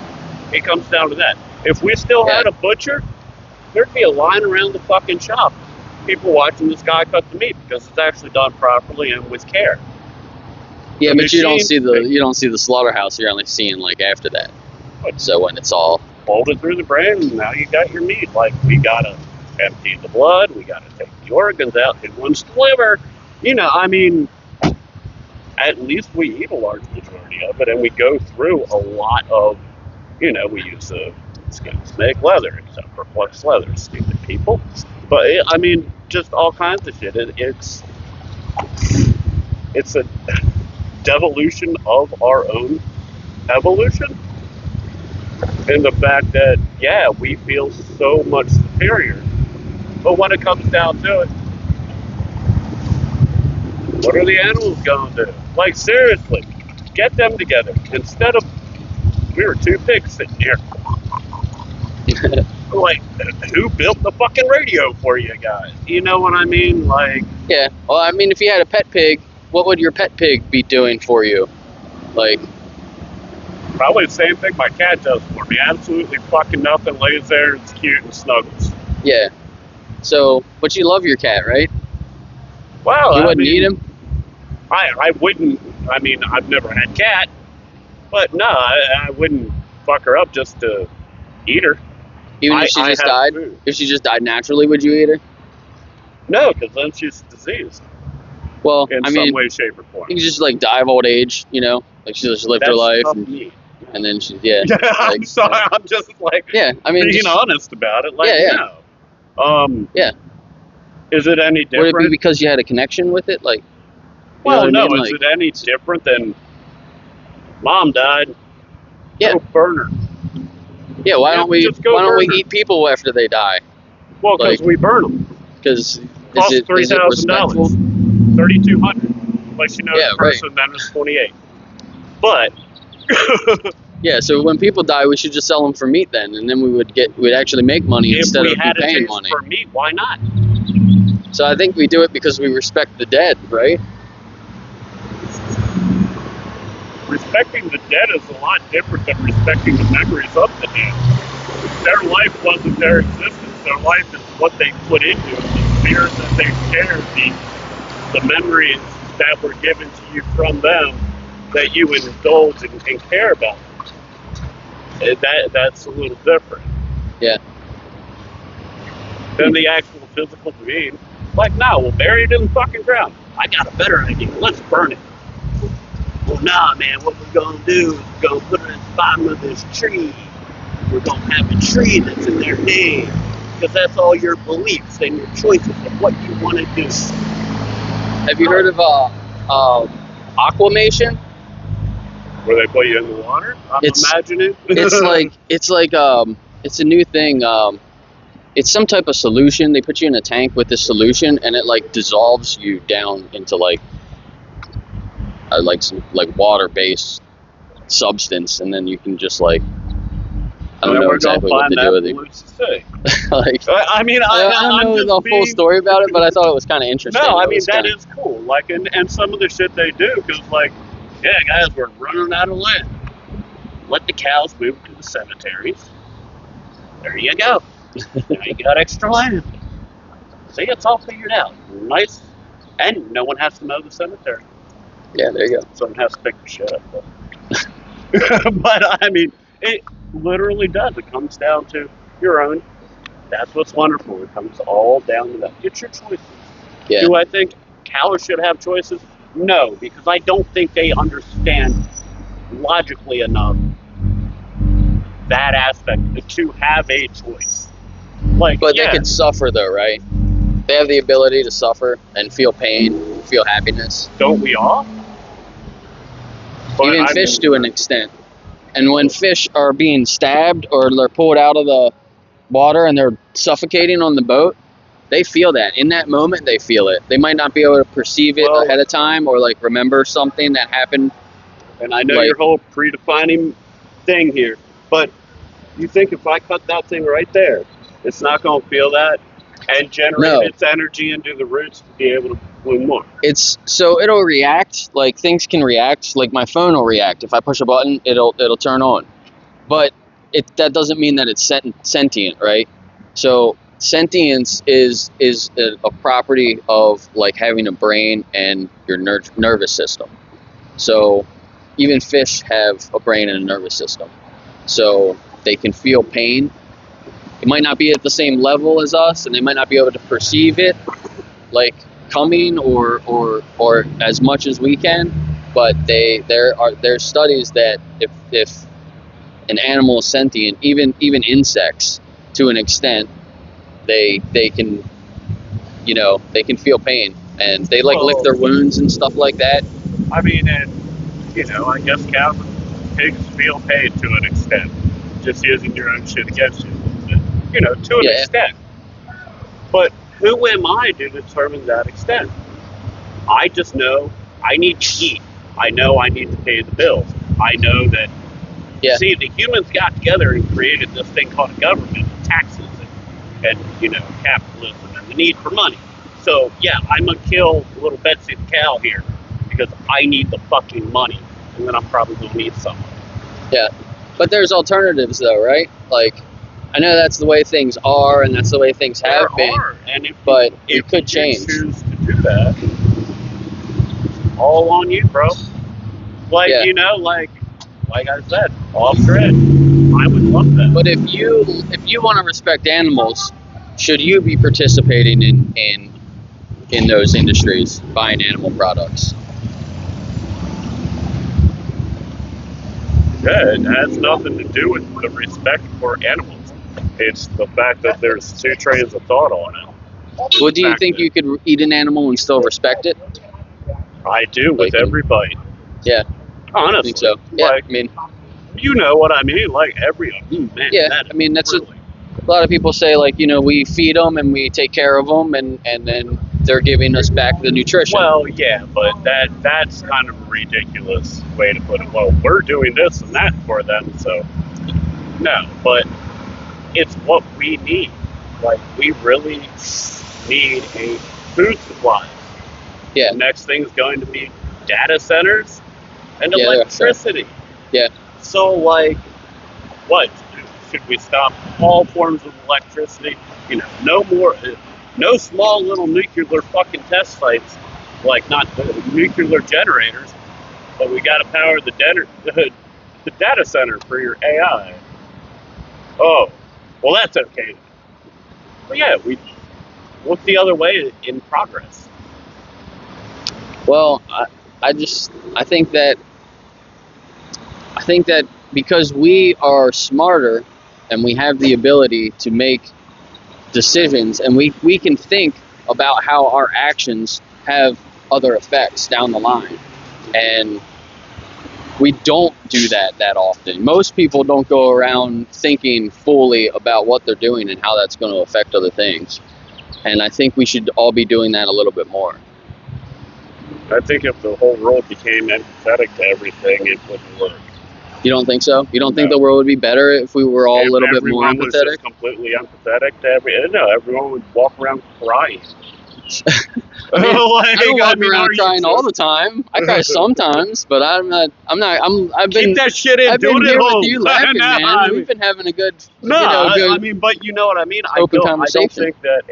It comes down to that. If we still had a butcher, there'd be a line around the fucking shop. People watching this guy cut the meat because it's actually done properly and with care. Yeah, but you don't see the slaughterhouse. You're only seeing, like, after that. So when it's all folded through the brain, and now you got your meat. Like, we gotta empty the blood, we gotta take the organs out, who wants to liver. You know, I mean, at least we eat a large majority of it, and we go through a lot of, you know, we use the skin to make leather, except for flex leather, stupid people. But I mean, just all kinds of shit. It's a devolution of our own evolution. And the fact that, yeah, we feel so much superior. But when it comes down to it, what are the animals going to do? Like, seriously, get them together. Instead of, we were two pigs sitting here. Like, who built the fucking radio for you guys? You know what I mean? Like, yeah. Well, I mean, if you had a pet pig, what would your pet pig be doing for you? Like, probably the same thing my cat does for me. Absolutely fucking nothing. Lays there, it's cute and snuggles. Yeah. So, but you love your cat, right? Well, you wouldn't eat him? I wouldn't. I mean, I've never had cat, but no, I wouldn't fuck her up just to eat her. Even if she just died? Food. If she just died naturally, would you eat her? No, because then she's diseased. Well, in some way, shape, or form. You can just, like, die of old age, you know? Like, she just lived her life. And then she, like, I'm sorry, I'm just, like, being honest about it. Like, no. Yeah. Is it any different? Would it be because you had a connection with it? Like, well, no. Is it any different than mom died? Yeah. Go burn her. Yeah, why don't we eat people after they die? Well, because we burn them. Because costs $3,000, $3,200. Unless you know the person, then it's $28. But yeah, so when people die, we should just sell them for meat then, and then we'd actually make money instead of paying money. For meat, why not? So I think we do it because we respect the dead, right? respecting the dead is a lot different than respecting the memories of the dead. Their life wasn't their existence. Their life is what they put into it, the spirit that they shared, the memories that were given to you from them that you indulge and care about. That's a little different Yeah. than the actual physical being. Like, no, we'll bury it in the fucking ground. I got a better idea. Let's burn it. Well, nah, man, what we're going to do is we're going to put it at the bottom of this tree. We're going to have a tree that's in their name. Because that's all your beliefs and your choices of what you want to do. Have you heard of aquamation? Where they put you in the water? I'm imagining. It's a new thing. It's some type of solution. They put you in a tank with this solution, and it like dissolves you down into some water-based substance, and then you can just like, I don't know exactly what to do with it. Like, I don't know the full story about it, but I thought it was kind of interesting. No, I mean that is cool. Like, and some of the shit they do, because like, yeah, guys, we're running out of land. Let the cows move to the cemeteries. There you go. Now you got extra land. See, it's all figured out. Nice, and no one has to mow the cemetery. Yeah, there you go. Someone has to pick the shit up. But I mean, it literally does. It comes down to your own. That's what's wonderful. It comes all down to that. It's your choices. Yeah. Do I think cows should have choices? No, because I don't think they understand logically enough that aspect to have a choice. Like, but they can suffer though, right? They have the ability to suffer and feel pain, feel happiness. Don't we all? Even fish to an extent. And when fish are being stabbed or they're pulled out of the water and they're suffocating on the boat, they feel that. In that moment, they feel it. They might not be able to perceive it ahead of time or like remember something that happened. And I know your whole predefining thing here, but you think if I cut that thing right there, it's not going to feel that and generate its energy into the roots to be able to bloom more. It'll react. Like, things can react. Like, my phone will react. If I push a button, it'll turn on. But that doesn't mean that it's sentient, right? So sentience is a property of like having a brain and your nervous system. So even fish have a brain and a nervous system. So they can feel pain. It might not be at the same level as us, and they might not be able to perceive it like coming or as much as we can. But there's studies that if an animal is sentient, even insects to an extent, they can feel pain, and they lick their wounds and stuff like that. I mean, and I guess cows and pigs feel pain to an extent, just using your own shit against you. To an extent. But who am I to determine that extent? I just know I need to eat. I know I need to pay the bills. I know that. Yeah. See, the humans got together and created this thing called a government, taxes, and capitalism, and the need for money. So yeah, I'm gonna kill little Betsy the cow here because I need the fucking money, and then I'm probably gonna need something. Yeah, but there's alternatives though, right? Like, I know that's the way things are, and that's the way things have been. And but it could change. If you choose to do that, it's all on you, bro. Like, like I said, off grid. I would love that. But if you want to respect animals, should you be participating in those industries, buying animal products? Yeah, it has nothing to do with the respect for animals. It's the fact that there's two trains of thought on it. Well, do you think you could eat an animal and still respect it? I do, with every bite. Yeah. Honestly. I think so. Yeah, like, I mean, you know what I mean? Like, man. Yeah, I mean, that's really... a lot of people say, like, we feed them and we take care of them, and then they're giving us back the nutrition. Well, yeah, but that's kind of a ridiculous way to put it. Well, we're doing this and that for them, so no, but it's what we need. Like, we really need a food supply. Yeah. The next thing's going to be data centers, and Yeah, electricity. Yeah. So, like, what? Should we stop all forms of electricity? You know, no more, no small little nuclear fucking test sites, like not nuclear generators, but we got to power the data center for your AI. Oh, well, that's okay. But yeah, we look the other way in progress. Well, I think that because we are smarter and we have the ability to make decisions, and we can think about how our actions have other effects down the line, and we don't do that often. Most people don't go around thinking fully about what they're doing and how that's going to affect other things, and I think we should all be doing that a little bit more. I think if the whole world became empathetic to everything, it wouldn't work. You don't think so? You don't think the world would be better if we were all a little bit more empathetic? Everyone was just completely empathetic to no, everyone would walk around crying. I don't walk around crying all the time. I cry sometimes, but I've been keep that shit in. I've been here with you laughing, man. We've been having a good, good, I mean, but you know what I mean. Open I conversation. don't think that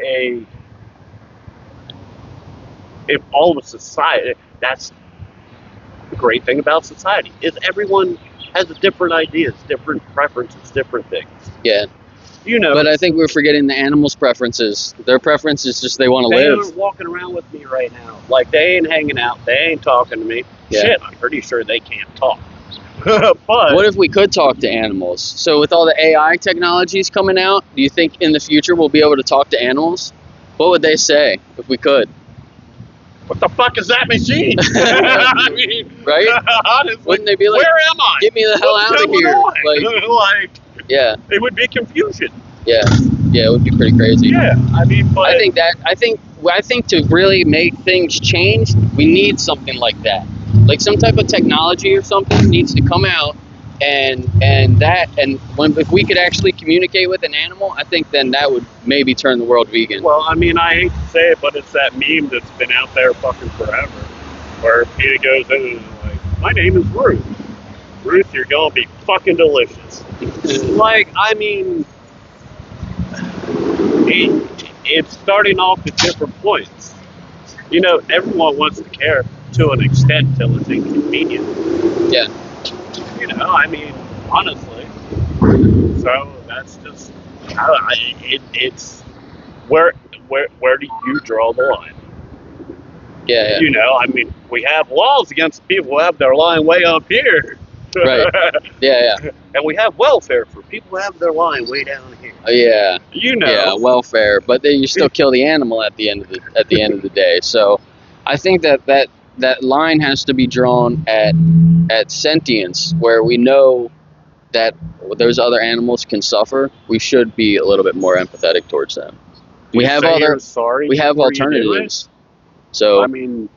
if all of society, that's the great thing about society, is everyone has different ideas, different preferences, different things. Yeah. You know. But I think we're forgetting the animals' preferences. Their preference is just they want to live. They aren't walking around with me right now. Like, they ain't hanging out. They ain't talking to me. Yeah. Shit, I'm pretty sure they can't talk. But what if we could talk to animals? So with all the AI technologies coming out, do you think in the future we'll be able to talk to animals? What would they say if we could? What the fuck is that machine? I mean, right? Honestly, wouldn't they be like, where am I? Get me the hell out of here. Like, yeah. It would be confusion. Yeah. Yeah, it would be pretty crazy. Yeah, I mean, but I think to really make things change, we need something like that. Like some type of technology or something needs to come out, and if we could actually communicate with an animal, I think then that would maybe turn the world vegan. Well, I mean, I hate to say it, but it's that meme that's been out there fucking forever, where Peter goes in and is like, my name is Ruth. Ruth, you're gonna be fucking delicious. Like, I mean, it's starting off at different points. You know, everyone wants to care to an extent till it's inconvenient. Yeah. You know, I mean, honestly. So that's just, it's where do you draw the line? Yeah. You know, I mean, we have laws against people who have their line way up here. Right. Yeah. And we have welfare for people who have their line way down here. Yeah. You know. Yeah, welfare, but then you still kill the animal at the end of the day. So, I think that line has to be drawn at sentience, where we know that those other animals can suffer. We should be a little bit more empathetic towards them. We have alternatives. So I mean,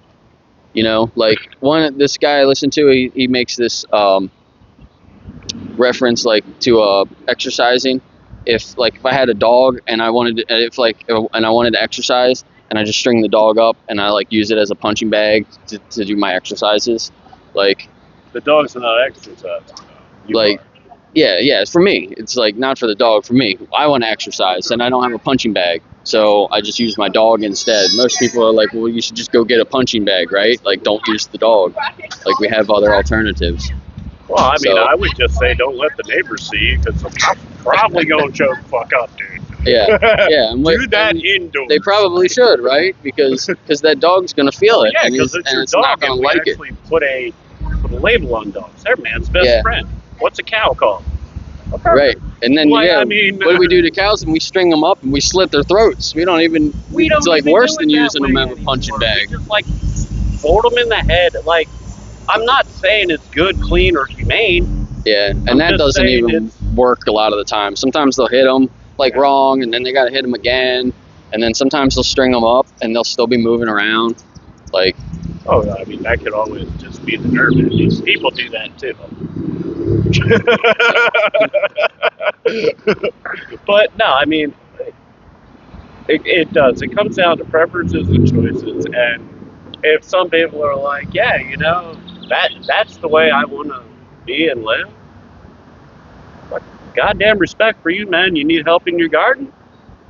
you know, like this guy I listened to, he makes this reference like to exercising. If I had a dog and I wanted to exercise, and I just string the dog up and I like use it as a punching bag to do my exercises, like the dog's not exercising. Yeah, for me. It's like not for the dog, for me. I want to exercise and I don't have a punching bag, so I just use my dog instead. Most people are like, well, you should just go get a punching bag, right? Like, don't use the dog. Like, we have other alternatives. Well, I mean, I would just say don't let the neighbors see you, because I'm probably going to choke the fuck up, dude. Yeah. And do that indoors. They probably should, right? Because that dog's going to feel it. Yeah, because it's your dog, and we actually put a label on dogs. They're man's best friend. What's a cow called? Right. And then, I mean, what do we do to cows? And we string them up and we slit their throats. It's like worse than using them as a punching bag. We just like fold them in the head. Like, I'm not saying it's good, clean, or humane. Yeah, and that doesn't even work a lot of the time. Sometimes they'll hit them wrong, and then they got to hit them again. And then sometimes they'll string them up and they'll still be moving around. Like, oh, I mean, that could always just be the nerve. People do that too. But no, I mean, it does. It comes down to preferences and choices. And if some people are like, yeah, you know, that's the way I want to be and live. Like, goddamn respect for you, man. You need help in your garden?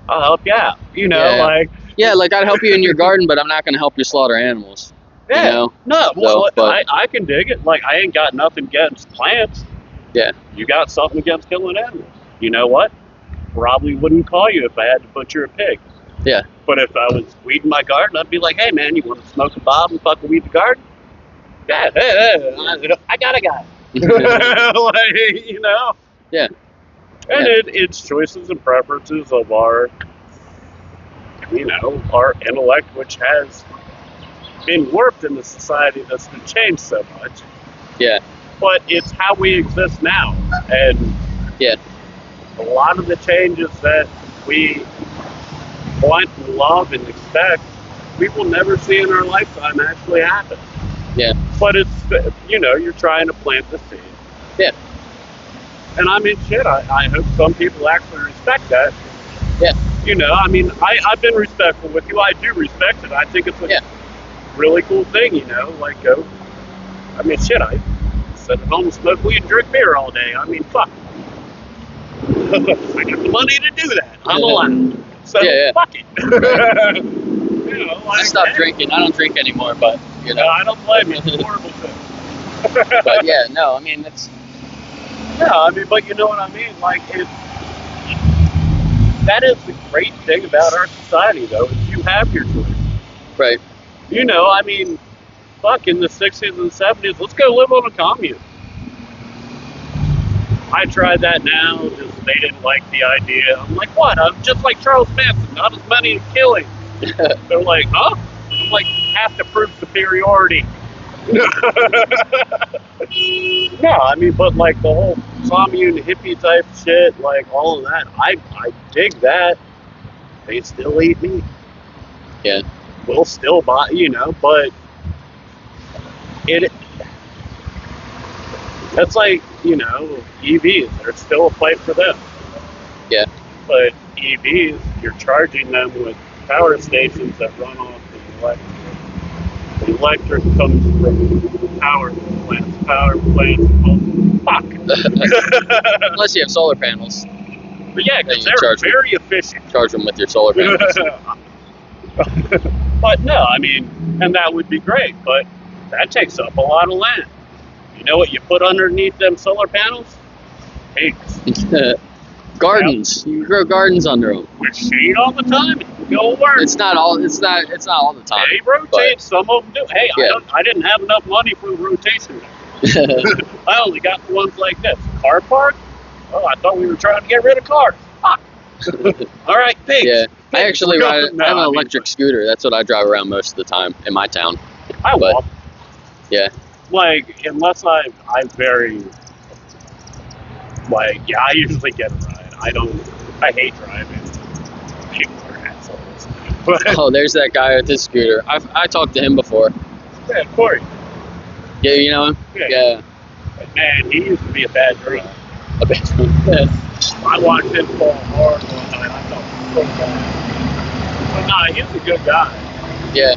I'll help you out. You know, Yeah. like. Yeah, like I'd help you in your garden, but I'm not going to help you slaughter animals. Yeah. You know? No, well, So, but I can dig it. Like, I ain't got nothing against plants. yeah, You got something against killing animals. You know what? Probably wouldn't call you if I had to butcher a pig. yeah, But if I was weeding my garden, I'd be like, hey, man, you want to smoke a bob and fucking weed the garden? Yeah, hey, I got a guy. Like, you know? yeah, And yeah. it's choices and preferences of our, you know, our intellect, which has been warped in the society that's been changed so much. Yeah. But it's how we exist now. And Yeah. a lot of the changes that we want and love and expect, we will never see in our lifetime actually happen. Yeah. But it's, you know, you're trying to plant the seed. Yeah. And I mean, shit, I hope some people actually respect that. Yeah. You know, I mean, I've been respectful with you. I do respect it. I think it's a really cool thing, you know, like, I mean, shit, I sit at home and smoke weed and drink beer all day. I mean, fuck. I got the money to do that. I'm allowed. So, fuck it. You know, like, I stopped drinking. I don't drink anymore, but, you know. No, I don't blame you. It's a horrible thing. But, yeah, no, I mean, it's... Yeah, I mean, but you know what I mean? Like, that is the great thing about our society, though, is you have your choice. Right. You know, I mean, fuck, in the 60s and 70s, let's go live on a commune. I tried that now, just they didn't like the idea. I'm like, what? I'm just like Charles Manson, not as many killings. They're like, huh? I'm like, have to prove superiority. No, I mean, but like the whole commune hippie type shit, like all of that, I dig that. They still eat meat. Yeah. We'll still buy, you know, but that's like, you know, EVs, there's still a place for them. Yeah. But EVs, you're charging them with power stations that run off the electric. The electric comes from power plants. Well, fuck. Unless you have solar panels. But yeah, because they're very efficient. Charge them with your solar panels. But no, I mean, and that would be great, but that takes up a lot of land. You know what you put underneath them solar panels? Pigs. Gardens. You grow gardens under them. With shade all the time. It can go work. It's not all the time. They rotate. Some of them do. Hey, I didn't have enough money for the rotation. I only got the ones like this. Car park? Oh, I thought we were trying to get rid of cars. Fuck. All right, pigs. Yeah. Pigs. I actually I have an electric scooter. That's what I drive around most of the time in my town. I walk. Yeah. Like, unless I very, like, yeah, I usually get a ride. I hate driving. People are assholes. Oh, there's that guy with his scooter. I talked to him before. Yeah, Corey. Yeah, you know him? Yeah. But man, he used to be a bad driver. A bad driver. I watched him fall hard one night. I thought he was so bad. But nah, he's a good guy. Yeah.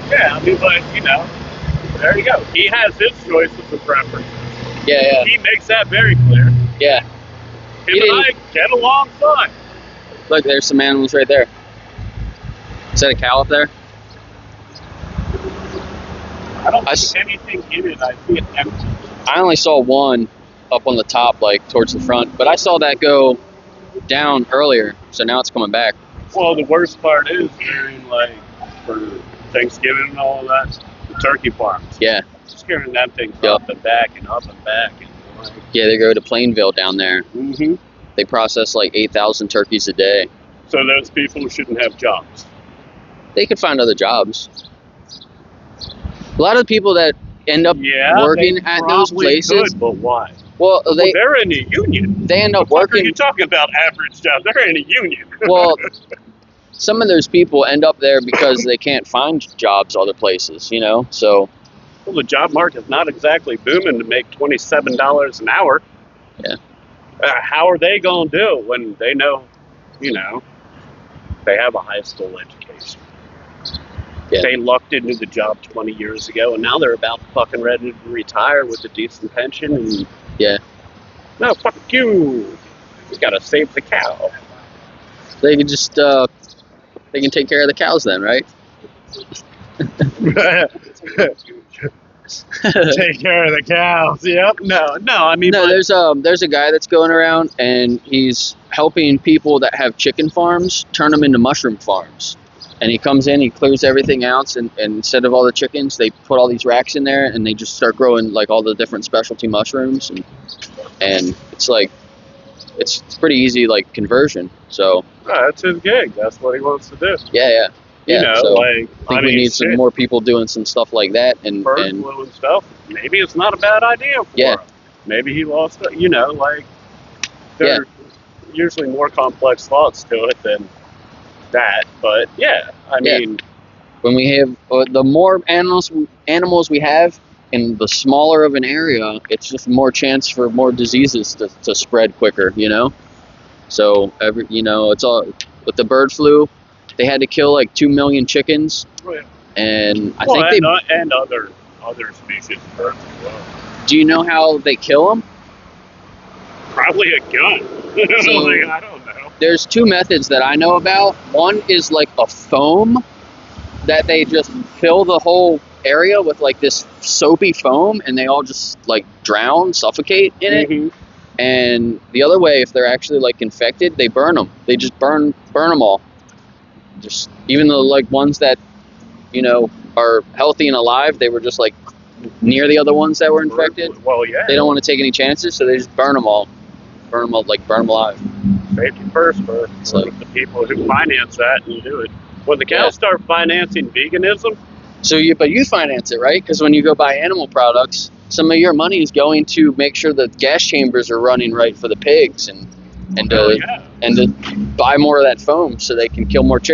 Yeah, I mean, but, you know, there you go. He has his choices and preferences. Yeah. He makes that very clear. Yeah. Him and I get along fine. Look, there's some animals right there. Is that a cow up there? I don't see anything in it. I see it empty. I only saw one up on the top, like towards the front, but I saw that go down earlier, so now it's coming back. Well, the worst part is during, like, for Thanksgiving and all of that, the turkey farms. Yeah. Just carrying that thing up and back and up and back. And like, yeah, they go to Plainville down there. Mm-hmm. They process like 8,000 turkeys a day. So those people shouldn't have jobs. They could find other jobs. A lot of the people that end up working at those places. Could, but why? Well, they're in a union. They end up what working. Are you talking about average job? They're in a union. Well, some of those people end up there because they can't find jobs other places, you know. So. Well, the job market's not exactly booming to make $27 an hour. Yeah. How are they going to do it when they know, you know, they have a high school education? Yeah. They lucked into the job 20 years ago, and now they're about fucking ready to retire with a decent pension. And Yeah. no, fuck you. You gotta save the cow. They can just they can take care of the cows then, right? Take care of the cows. Yep. No. I mean, No, but, there's a guy that's going around and he's helping people that have chicken farms turn them into mushroom farms. And he comes in, he clears everything out, and instead of all the chickens, they put all these racks in there, and they just start growing like all the different specialty mushrooms, and it's like it's pretty easy like conversion. So that's his gig. That's what he wants to do. yeah. You know, So like I think we need some more people doing some stuff like that, and flu and stuff. Maybe it's not a bad idea for him. Maybe he lost it. You know, like there are usually more complex thoughts to it than that. But yeah, I mean, when we have the more animals we have in the smaller of an area, it's just more chance for more diseases to spread quicker. You know, so it's all with the bird flu. They had to kill like 2 million chickens, and I think and other species of birds as well. Do you know how they kill them? Probably a gun. So, like, I don't know. There's two methods that I know about. One is like a foam that they just fill the whole area with like this soapy foam, and they all just like drown, suffocate in it. And the other way, if they're actually like infected, they burn them. They just burn them all. Just even the like ones that are healthy and alive, they were just like near the other ones that were infected. Well, yeah. They don't want to take any chances, so they just burn them all, burn them alive. Safety first for the people who finance that and do it. When the cows start financing veganism, but you finance it, right? Because when you go buy animal products, some of your money is going to make sure the gas chambers are running right for the pigs, and to buy more of that foam so they can kill more chickens.